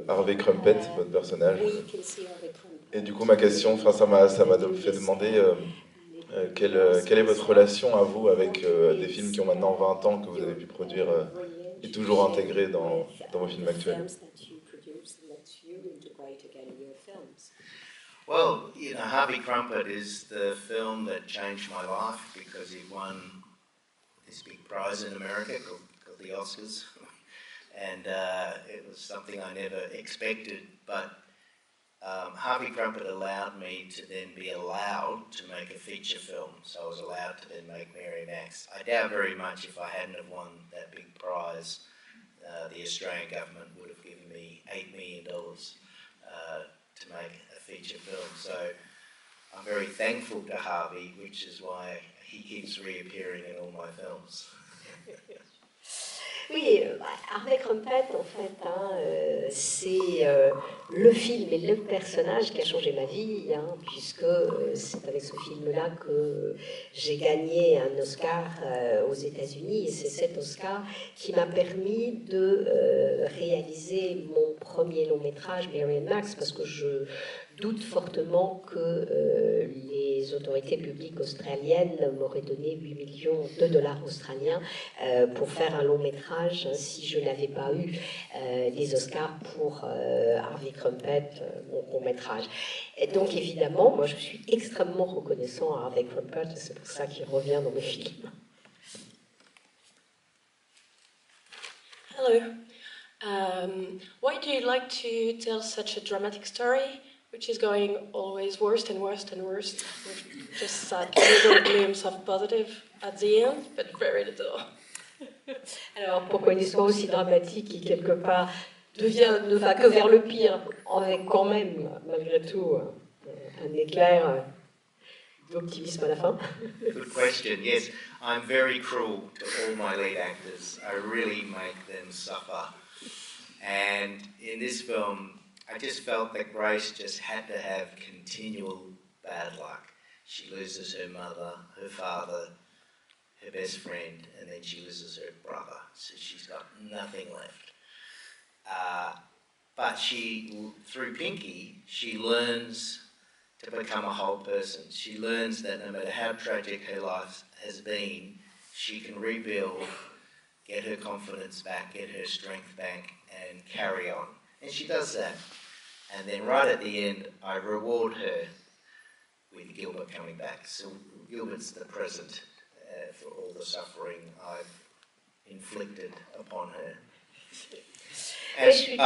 Harvey Crumpet, votre personnage. We can see Harvey Crumpet. Et du coup, ma question, enfin, ça m'a fait demander quelle est votre relation à vous avec des films qui ont maintenant 20 ans, que vous avez pu produire et toujours intégrés dans vos films actuels? Well, you know, Harvey Crumpet is the film that changed my life because it won this big prize in America called the Oscars. And it was something I never expected, but Harvey Crumpet allowed me to then be allowed to make a feature film, so I was allowed to then make Mary Max. I doubt very much if I hadn't have won that big prize, the Australian government would have given me $8 million to make a feature film. So I'm very thankful to Harvey, which is why he keeps reappearing in all my films. Oui, Harvey Crumpet, en fait, c'est le film et le personnage qui a changé ma vie, puisque c'est avec ce film-là que j'ai gagné un Oscar aux États-Unis, et c'est cet Oscar qui m'a permis de réaliser mon premier long métrage, Mary Max, parce que je doute fortement que les autorités publiques australiennes m'auraient donné 8 millions de dollars australiens pour faire un long métrage si je n'avais pas eu des Oscars pour Harvey Crumpet, mon court métrage. Et donc évidemment, moi je suis extrêmement reconnaissant à Harvey Crumpet, et c'est pour ça qu'il revient dans mes films. Hello. Why do you like to tell such a dramatic story, which is going always worse and worse and worse, with just sad little glimpse of positive at the end, but very little? Alors pourquoi une histoire aussi dramatique qui quelque part ne va que vers le pire, avec quand même, malgré tout, un éclair d'optimisme à la fin? Good question. Yes, I'm very cruel to all my lead actors. I really make them suffer. And in this film, I just felt that Grace just had to have continual bad luck. She loses her mother, her father, her best friend, and then she loses her brother. So she's got nothing left. But she, through Pinky, she learns to become a whole person. She learns that no matter how tragic her life has been, she can rebuild, get her confidence back, get her strength back, and carry on. And she does that. And then right at the end, I reward her with Gilbert coming back. So Gilbert's the present for all the suffering I've inflicted upon her. Je suis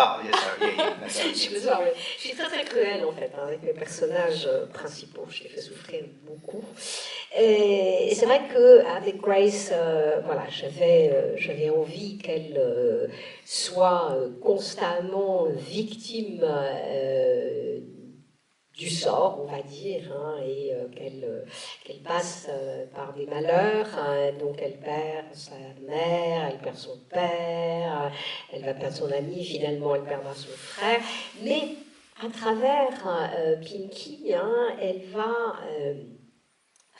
très très cruelle en fait avec mes personnages principaux. Je les fais souffrir beaucoup. Et c'est vrai qu'avec Grace, voilà, j'avais envie qu'elle soit constamment victime du sort, on va dire, et qu'elle passe par des malheurs. Donc elle perd sa mère, elle perd son père, elle va perdre son ami, finalement elle perdra son frère. Mais à travers Pinky, elle va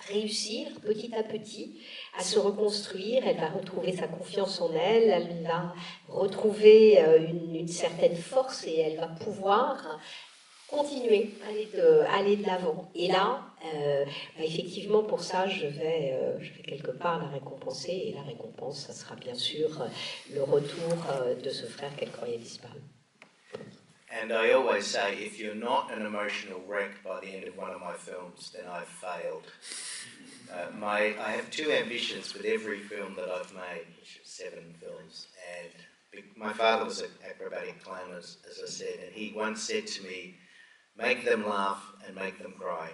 réussir petit à petit à se reconstruire, elle va retrouver sa confiance en elle, elle va retrouver une certaine force et elle va pouvoir continuer, aller de l'avant. Et là, effectivement, pour ça, je vais quelque part la récompenser. Et la récompense, ça sera bien sûr le retour de ce frère qu'elle croyait disparu. And I always say, if you're not an emotional wreck by the end of one of my films, then I've failed. I have two ambitions with every film that I've made, which is 7 films. And my father was an acrobatic clown, as I said, and he once said to me, make them laugh and make them cry.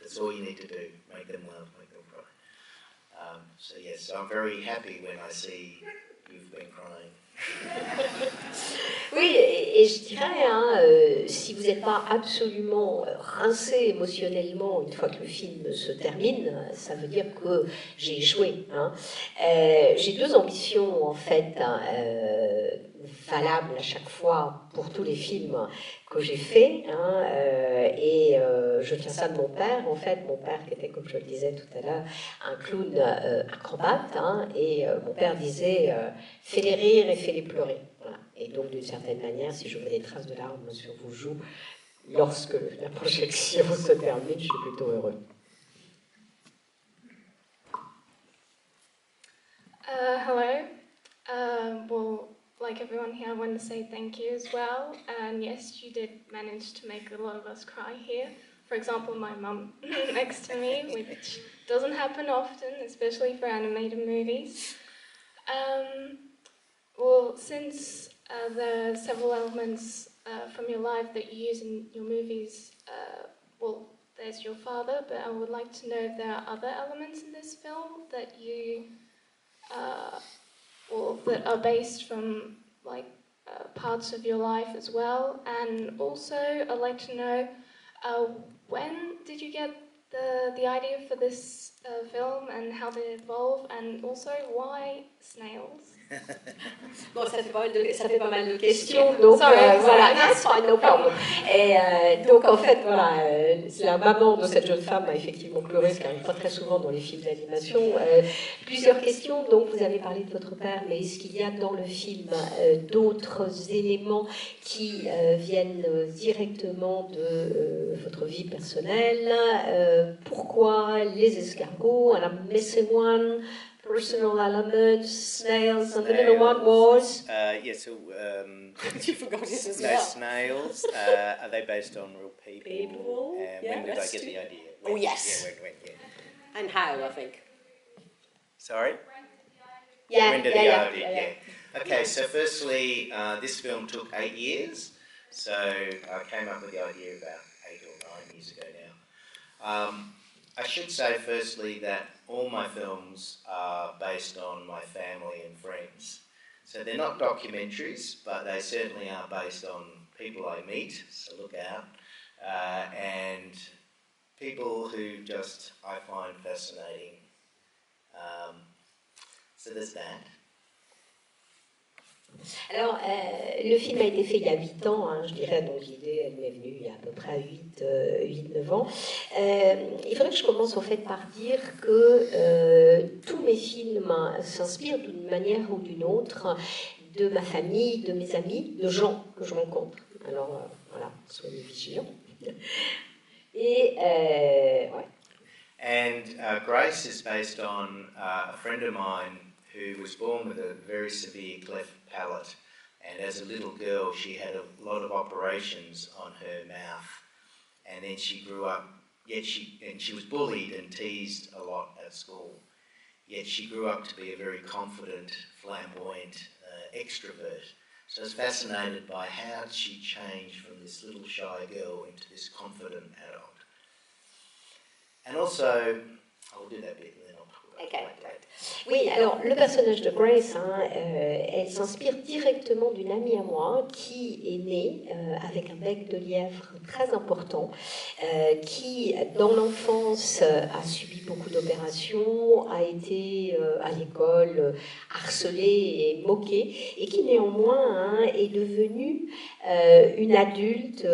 That's all you need to do. Make them laugh, make them cry. So yes, I'm very happy when I see you've been crying. Oui, et je dirais, si vous n'êtes pas absolument rincé émotionnellement une fois que le film se termine, ça veut dire que j'ai échoué. J'ai 2 ambitions en fait valables à chaque fois pour tous les films que j'ai faits, et je tiens ça de mon père, en fait, mon père qui était, comme je le disais tout à l'heure, un clown acrobate, et mon père disait fais-les rire et fais-les pleurer. Voilà. Et donc, d'une certaine manière, si je vois des traces de larmes sur vos joues, lorsque la projection se termine, je suis plutôt heureux. Hello. Well, like everyone here, I want to say thank you as well. And yes, you did manage to make a lot of us cry here. For example, my mum next to me, which doesn't happen often, especially for animated movies. Well, since there are several elements from your life that you use in your movies, well, there's your father, but I would like to know if there are other elements in this film that you, well, that are based from like parts of your life as well. And also, I'd like to know when did you get the idea for this film and how did it evolve, and also why snails? Bon, ça fait pas mal de questions, donc voilà, that's fine, no problem. Et donc en fait, voilà, la maman de cette jeune femme a effectivement pleuré, ce qui n'arrive pas très souvent dans les films d'animation. Plusieurs questions, donc vous avez parlé de votre père, mais est-ce qu'il y a dans le film d'autres éléments qui viennent directement de votre vie personnelle? Pourquoi les escargots? And I'm missing one. Personal elements, snails, and the middle one was... You forgot it as no, well. snails, are they based on real people? People, And yeah, when did I that's get true. the idea? Oh, yes. Yeah, when. And how, I think. Sorry? Yeah, When did yeah. Okay, so firstly, this film took 8 years. So I came up with the idea about 8 or 9 years ago now. I should say firstly that all my films are based on my family and friends. So they're not documentaries, but they certainly are based on people I meet, so look out, and people who just I find fascinating. So there's that. Alors, le film a été fait il y a 8 ans, hein, je dirais, donc l'idée, elle m'est venue il y a à peu près 8-9 ans. Il faudrait que je commence en fait par dire que tous mes films s'inspirent d'une manière ou d'une autre de ma famille, de mes amis, de gens que je rencontre. Alors, voilà, soyez vigilants. Et, ouais. And Grace is based on a friend of mine who was born with a very severe cleft palate, and as a little girl she had a lot of operations on her mouth, and then she grew up, and she was bullied and teased a lot at school, yet she grew up to be a very confident, flamboyant extrovert. So I was fascinated by how she changed from this little shy girl into this confident adult. And also, I'll do that bit and then I'll talk about Okay. that. Oui, alors le personnage de Grace, elle s'inspire directement d'une amie à moi qui est née avec un bec de lièvre très important, qui dans l'enfance a subi beaucoup d'opérations, a été à l'école harcelée et moquée, et qui néanmoins est devenue une adulte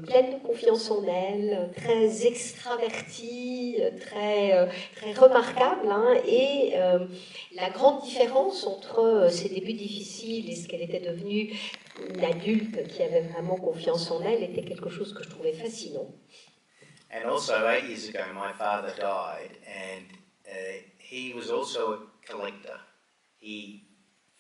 pleine de confiance en elle, très extravertie, très remarquable, et la grande différence entre ses débuts difficiles et ce qu'elle était devenue une adulte qui avait vraiment confiance en elle était quelque chose que je trouvais fascinant. And also 8 years ago my father died, and he was also a collector. He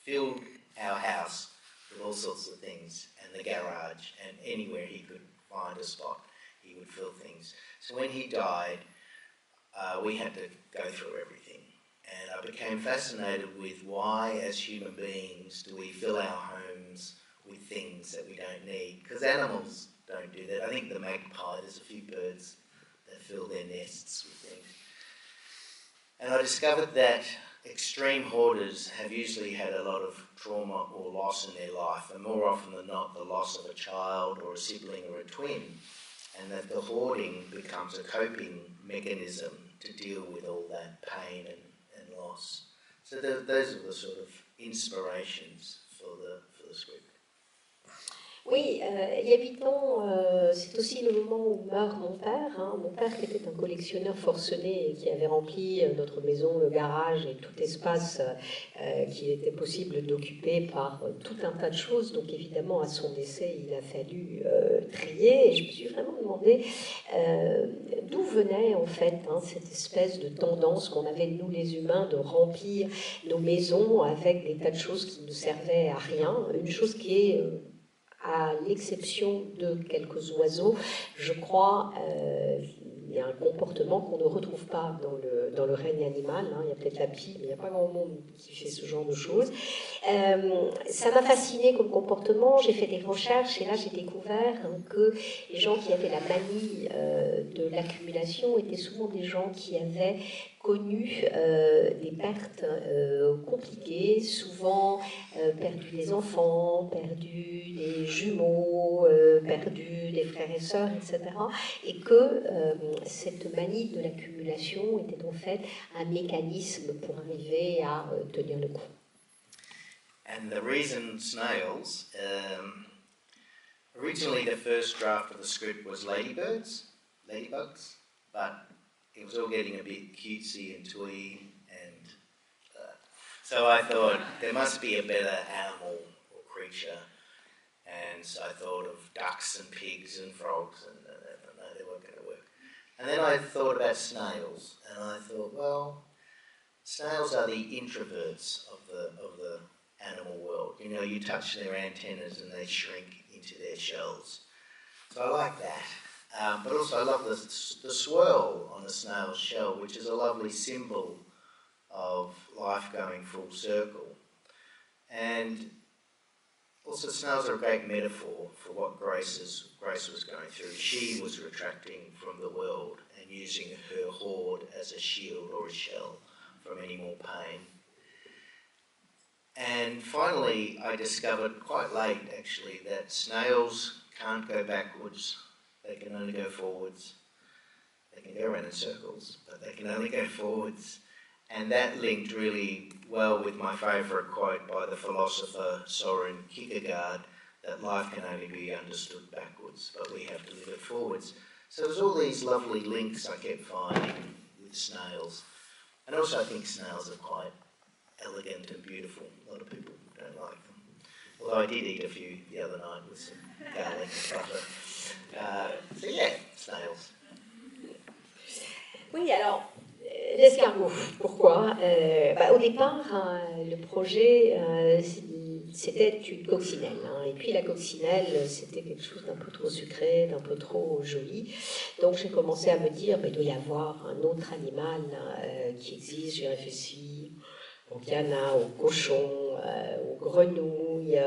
filled our house with all sorts of things, and the garage, and anywhere he could find a spot he would fill things. So when he died, we had to go through everything. And I became fascinated with why, as human beings, do we fill our homes with things that we don't need? Because animals don't do that. I think the magpie, there's a few birds that fill their nests with things. And I discovered that extreme hoarders have usually had a lot of trauma or loss in their life, and more often than not, the loss of a child or a sibling or a twin, and that the hoarding becomes a coping mechanism to deal with all that pain and loss. So those are the sort of inspirations for the script. Oui, il y a 8 ans, c'est aussi le moment où meurt mon père. Mon père qui était un collectionneur forcené et qui avait rempli notre maison, le garage et tout espace qu'il était possible d'occuper par tout un tas de choses. Donc évidemment, à son décès, il a fallu trier. Et je me suis vraiment demandé d'où venait en fait cette espèce de tendance qu'on avait, nous les humains, de remplir nos maisons avec des tas de choses qui ne servaient à rien. Une chose qui est... à l'exception de quelques oiseaux, je crois, il y a un comportement qu'on ne retrouve pas dans le règne animal. Il y a peut-être la pie, mais il n'y a pas grand monde qui fait ce genre de choses. Ça m'a fasciné comme comportement. J'ai fait des recherches et là j'ai découvert que les gens qui avaient la manie de l'accumulation étaient souvent des gens qui avaient connu des pertes compliquées, souvent perdu des enfants, perdu des jumeaux, perdu des frères et sœurs, etc. Et que cette manie de l'accumulation était en fait un mécanisme pour arriver à tenir le coup. And the reason snails, originally the first draft of the script was ladybugs, but it was all getting a bit cutesy and twee, and so I thought there must be a better animal or creature, and so I thought of ducks and pigs and frogs, and no, they weren't going to work. And then I thought about snails, and I thought, well, snails are the introverts of the animal world. You know, you touch their antennas and they shrink into their shells. So I like that. But also I love the swirl on the snail's shell, which is a lovely symbol of life going full circle. And also snails are a great metaphor for what Grace was going through. She was retracting from the world and using her hoard as a shield or a shell from any more pain. And finally, I discovered quite late, actually, that snails can't go backwards. They can only go forwards. They can go around in circles, but they can only go forwards. And that linked really well with my favourite quote by the philosopher Soren Kierkegaard, that life can only be understood backwards, but we have to live it forwards. So there's all these lovely links I kept finding with snails. And also I think snails are quite elegant and beautiful. A lot of people don't like them. Although I did eat a few the other night with some garlic and butter. So yeah, snails. Oui, alors, l'escargot, pourquoi Au départ, le projet, c'était une coccinelle. Et puis la coccinelle, c'était quelque chose d'un peu trop sucré, d'un peu trop joli. Donc j'ai commencé à me dire, il doit y avoir un autre animal qui existe. J'ai réfléchi au canard, au cochon, aux grenouilles,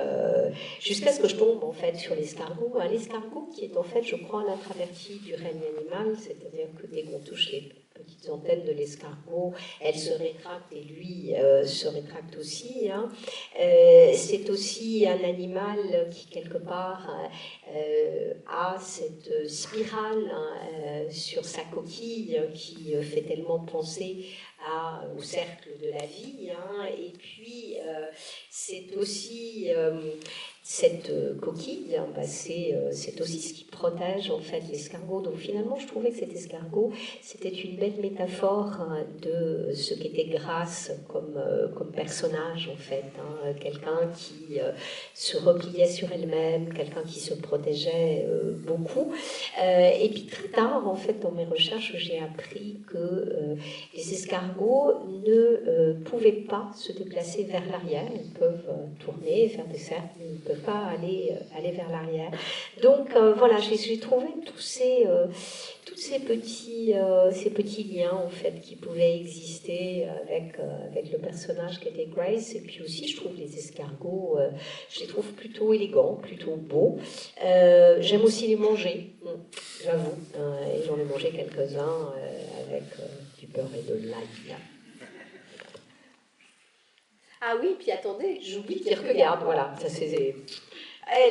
jusqu'à ce que je tombe en fait sur l'escargot. L'escargot qui est en fait, je crois, l'intraverti du règne animal, c'est-à-dire que dès qu'on touche les petites antennes de l'escargot, elle se rétracte et lui se rétracte aussi. C'est aussi un animal qui quelque part a cette spirale sur sa coquille qui fait tellement penser au cercle de la vie. Et puis c'est aussi cette coquille, c'est aussi ce qui protège en fait l'escargot. Donc finalement, je trouvais que cet escargot, c'était une belle métaphore de ce qu'était Grace comme personnage en fait. Quelqu'un qui se repliait sur elle-même, quelqu'un qui se protégeait beaucoup. Et puis très tard, en fait, dans mes recherches, j'ai appris que les escargots ne pouvaient pas se déplacer vers l'arrière. Ils peuvent tourner, faire des cercles, mais ils ne peuvent pas aller vers l'arrière. Donc voilà, j'ai trouvé tous ces petits liens en fait qui pouvaient exister avec le personnage qui était Grace. Et puis aussi, je trouve les escargots, je les trouve plutôt élégants, plutôt beaux. J'aime aussi les manger, j'avoue. Et j'en ai mangé quelques-uns avec du beurre et de l'ail. Ah oui, puis attendez, j'oublie Kierkegaard, voilà, ça c'est...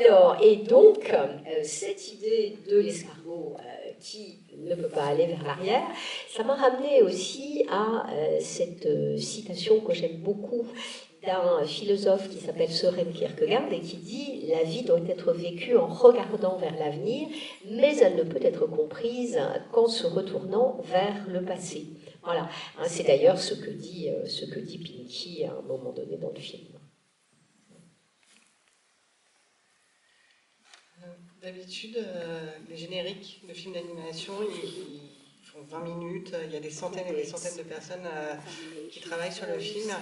Alors, et donc, cette idée de l'escargot qui ne peut pas aller vers l'arrière, ça m'a ramené aussi à cette citation que j'aime beaucoup d'un philosophe qui s'appelle Søren Kierkegaard et qui dit « La vie doit être vécue en regardant vers l'avenir, mais elle ne peut être comprise qu'en se retournant vers le passé. » Voilà, hein, c'est d'ailleurs ce que dit Pinky à un moment donné dans le film. D'habitude, les génériques de films d'animation, ils font 20 minutes, il y a des centaines et des centaines de personnes qui travaillent sur le film,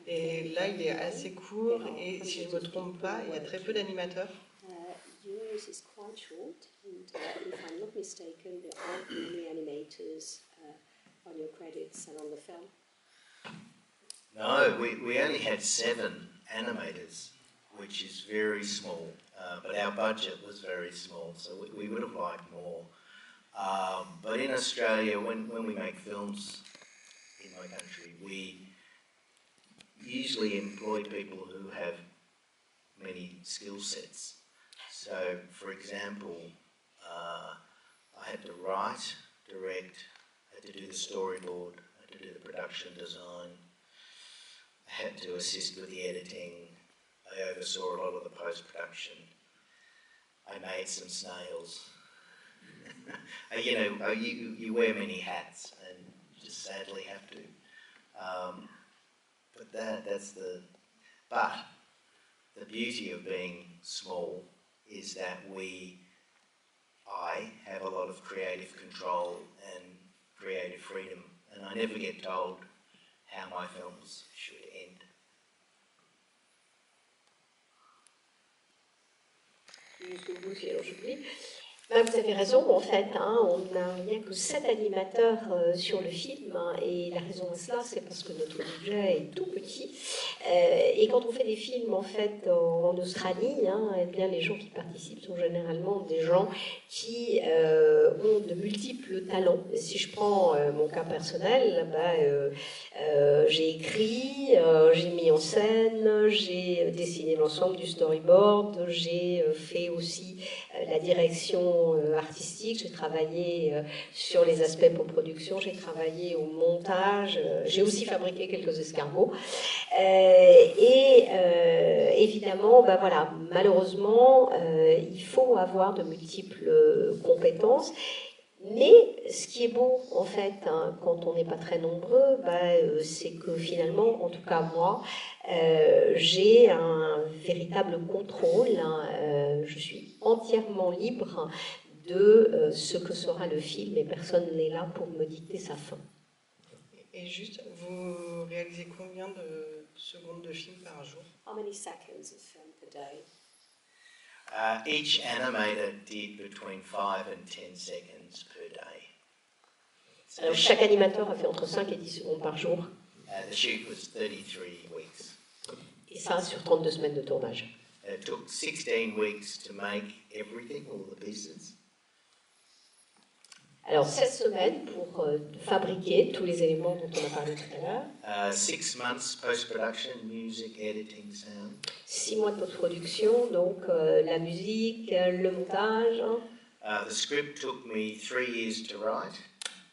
et là il est assez court, et si je ne me trompe pas, il y a très peu d'animateurs. Yours is quite short, and if I'm not mistaken, there aren't many animators on your credits and on the film. No, we only had 7 animators, which is very small, but our budget was very small, so we would have liked more. But in Australia, when we make films in my country, we usually employ people who have many skill sets. So, for example, I had to write, direct, I had to do the storyboard, I had to do the production design, I had to assist with the editing, I oversaw a lot of the post-production, I made some snails. You wear many hats and you just sadly have to. But the beauty of being small is that I have a lot of creative control and creative freedom, and I never get told how my films should end. Ben, vous avez raison, en fait, hein, il n'y a que 7 animateurs sur le film, hein, et la raison de cela, c'est parce que notre budget est tout petit. Et quand on fait des films, en fait, en Australie, hein, eh bien, les gens qui participent sont généralement des gens qui ont de multiples talents. Et si je prends mon cas personnel, j'ai écrit, j'ai mis en scène, j'ai dessiné l'ensemble du storyboard, j'ai fait aussi la direction artistique, j'ai travaillé sur les aspects post-production, j'ai travaillé au montage, j'ai aussi fabriqué quelques escargots. Évidemment, voilà, malheureusement, il faut avoir de multiples compétences. Mais ce qui est beau, en fait, hein, quand on n'est pas très nombreux, c'est que finalement, en tout cas moi, j'ai un véritable contrôle. Hein, je suis entièrement libre de ce que sera le film et personne n'est là pour me dicter sa fin. Et juste, vous réalisez combien de secondes de film par jour? How many seconds of film per day? Each animator did between 5 and 10 seconds per day. Alors, chaque animateur a fait entre 5 et 10 secondes par jour. The shoot was 33 weeks. Et ça sur 32 semaines de tournage. It took 16 weeks to make everything, all the pieces. Alors, 16 semaines pour fabriquer tous les éléments dont on a parlé tout à l'heure. 6 months post-production, music, editing, sound. 6 mois de post-production, donc la musique, le montage. The script took me 3 years to write.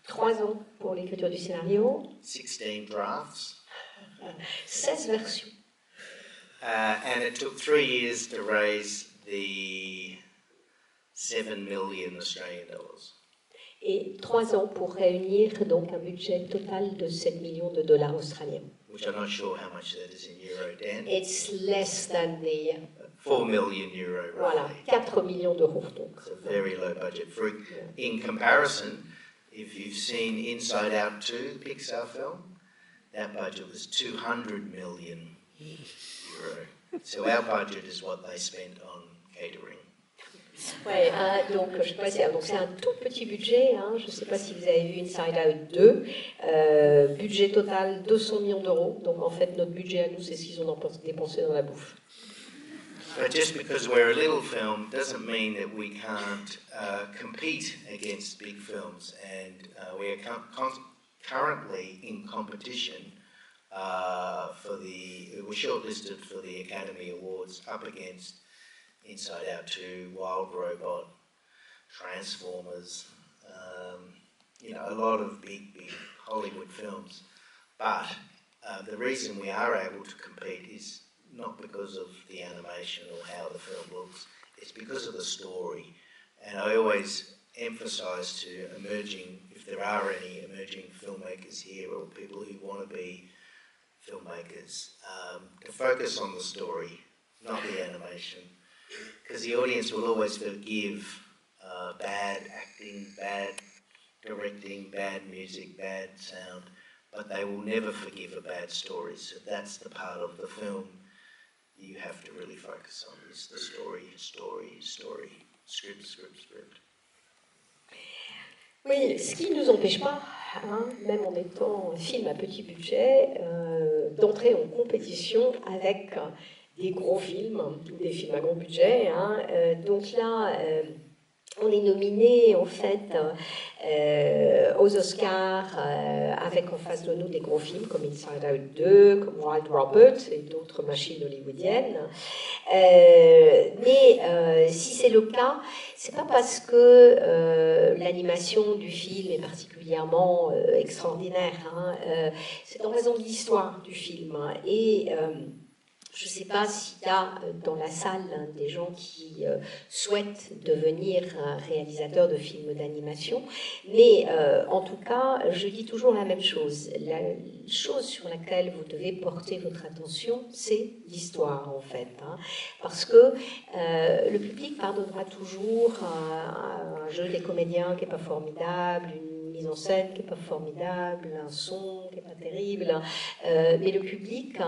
3 ans pour l'écriture du scénario. 16 drafts. 16 versions. And it took 3 years to raise the 7 million Australian dollars. Et 3 ans pour réunir donc un budget total de 7 millions de dollars australiens. Which I'm not sure how much that is in euro, Dan. It's less than the 4 million euro. Voilà, 4 millions d'euros. Donc. It's a very low budget. In comparison, if you've seen Inside Out 2, the Pixar film, that budget was 200 million euro. So our budget is what they spent on catering. Ouais, donc je sais pas, c'est un tout petit budget. Hein, je ne sais pas si vous avez vu Inside Out 2. Budget total 200 millions d'euros. Donc en fait, notre budget à nous, c'est ce qu'ils ont dépensé dans la bouffe. But just because we're a little film doesn't mean that we can't compete against big films. And we are currently in competition we're shortlisted for the Academy Awards up against Inside Out 2, Wild Robot, Transformers, a lot of big Hollywood films. But the reason we are able to compete is not because of the animation or how the film looks, it's because of the story. And I always emphasise to emerging, if there are any emerging filmmakers here or people who want to be filmmakers, to focus on the story, not the animation. Because the audience will always forgive bad acting, bad directing, bad music, bad sound, but they will never forgive a bad story. So that's the part of the film you have to really focus on, is the story, story, story, script, script, script. Oui, ce qui ne nous empêche pas, hein, même en étant un film à petit budget, d'entrer en compétition avec des gros films, ou des films à gros budget. Hein. Donc là, on est nominé en fait aux Oscars avec en face de nous des gros films comme Inside Out 2, comme Wild Robert et d'autres machines hollywoodiennes. Mais si c'est le cas, c'est pas parce que l'animation du film est particulièrement extraordinaire. Hein, c'est en raison de l'histoire du film. Et je ne sais pas s'il y a dans la salle des gens qui souhaitent devenir réalisateurs de films d'animation, mais en tout cas, je dis toujours la même chose. La chose sur laquelle vous devez porter votre attention, c'est l'histoire en fait. Hein, parce que le public pardonnera toujours un jeu des comédiens qui n'est pas formidable, une mise en scène qui n'est pas formidable, un son qui n'est pas terrible, mais le public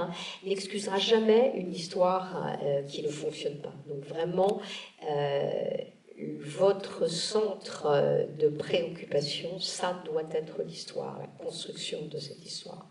n'excusera jamais une histoire qui ne fonctionne pas. Donc vraiment, votre centre de préoccupation, ça doit être l'histoire, la construction de cette histoire.